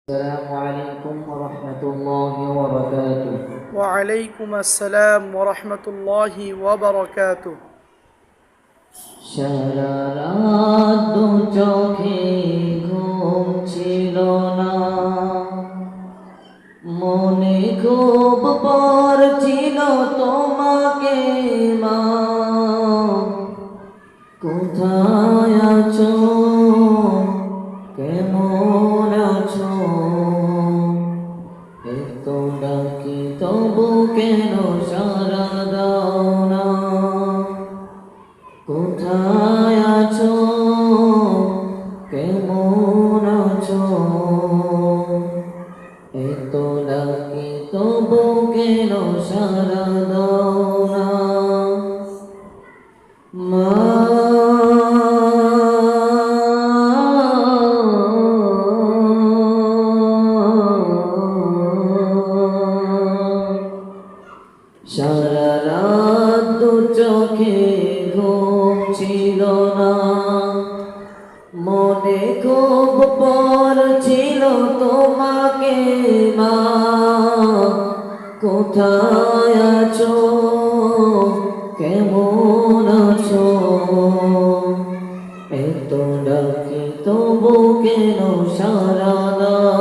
السلام عليكم ورحمة الله وبركاته وعليكم السلام ورحمة الله وبركاته সারা রাত দু চোখে ঘুম ছিল না, মনে খুব পড়ছিল তোমাকে মা। কোথায় আছো, কেমন আছো? এত ডাকি তবু কেন সারা দাও না? কোথায় আছো, কেমন আছো? এত ডাকি তবু কেন সারা দাও না? মা সারা রাত দু চোখে ঘুম ছিল না, মনে খুব পড়ছিল তোমাকে মা। কোথায় আছো, কেমন আছো? এত ডাকি তবু কেন সারা দাও